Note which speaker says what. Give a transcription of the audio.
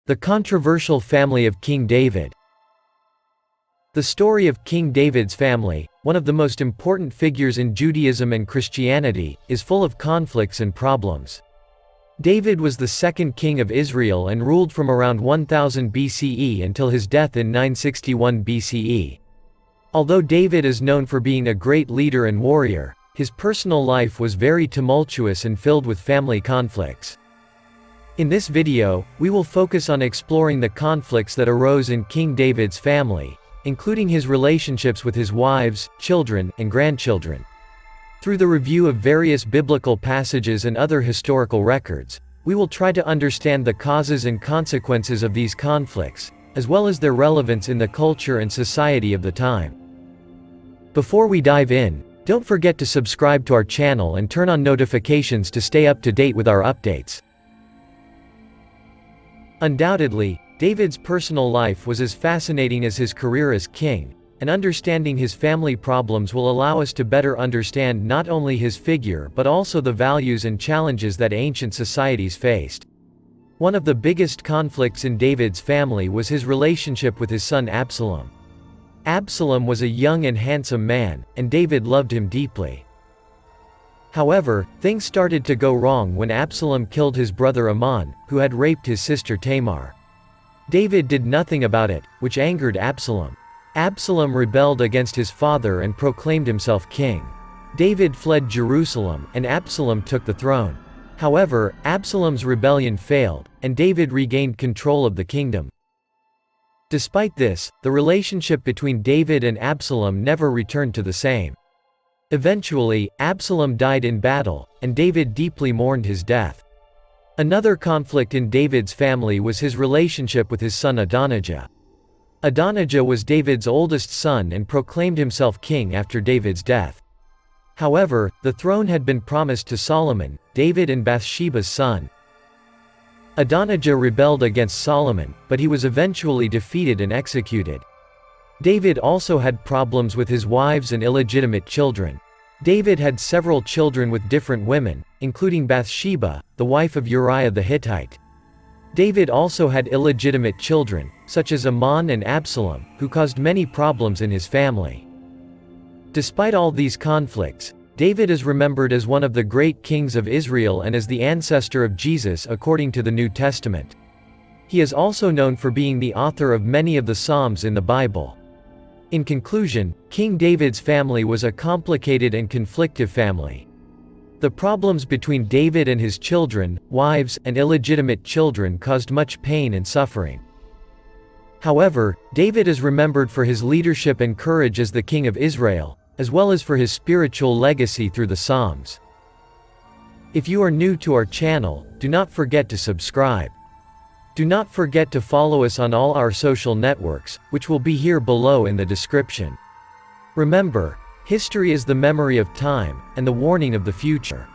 Speaker 1: The controversial family of King David. The story of King David's family, one of the most important figures in Judaism and Christianity, is full of conflicts and problems. David was the second king of Israel and ruled from around 1000 BCE until his death in 961 BCE. Although David is known for being a great leader and warrior, his personal life was very tumultuous and filled with family conflicts. In this video, we will focus on exploring the conflicts that arose in King David's family, including his relationships with his wives, children, and grandchildren. Through the review of various biblical passages and other historical records, we will try to understand the causes and consequences of these conflicts, as well as their relevance in the culture and society of the time. Before we dive in, don't forget to subscribe to our channel and turn on notifications to stay up to date with our updates. Undoubtedly, David's personal life was as fascinating as his career as king, and understanding his family problems will allow us to better understand not only his figure but also the values and challenges that ancient societies faced. One of the biggest conflicts in David's family was his relationship with his son Absalom. Absalom was a young and handsome man, and David loved him deeply. However, things started to go wrong when Absalom killed his brother Amnon, who had raped his sister Tamar. David did nothing about it, which angered Absalom. Absalom rebelled against his father and proclaimed himself king. David fled Jerusalem, and Absalom took the throne. However, Absalom's rebellion failed, and David regained control of the kingdom. Despite this, the relationship between David and Absalom never returned to the same. Eventually, Absalom died in battle, and David deeply mourned his death. Another conflict in David's family was his relationship with his son Adonijah. Adonijah was David's oldest son and proclaimed himself king after David's death. However, the throne had been promised to Solomon, David and Bathsheba's son. Adonijah rebelled against Solomon, but he was eventually defeated and executed. David also had problems with his wives and illegitimate children. David had several children with different women, including Bathsheba, the wife of Uriah the Hittite. David also had illegitimate children, such as Amnon and Absalom, who caused many problems in his family. Despite all these conflicts, David is remembered as one of the great kings of Israel and as the ancestor of Jesus according to the New Testament. He is also known for being the author of many of the Psalms in the Bible. In conclusion, King David's family was a complicated and conflictive family. The problems between David and his children, wives, and illegitimate children caused much pain and suffering. However, David is remembered for his leadership and courage as the king of Israel, as well as for his spiritual legacy through the Psalms. If you are new to our channel, do not forget to subscribe. Do not forget to follow us on all our social networks, which will be here below in the description. Remember, history is the memory of time, and the warning of the future.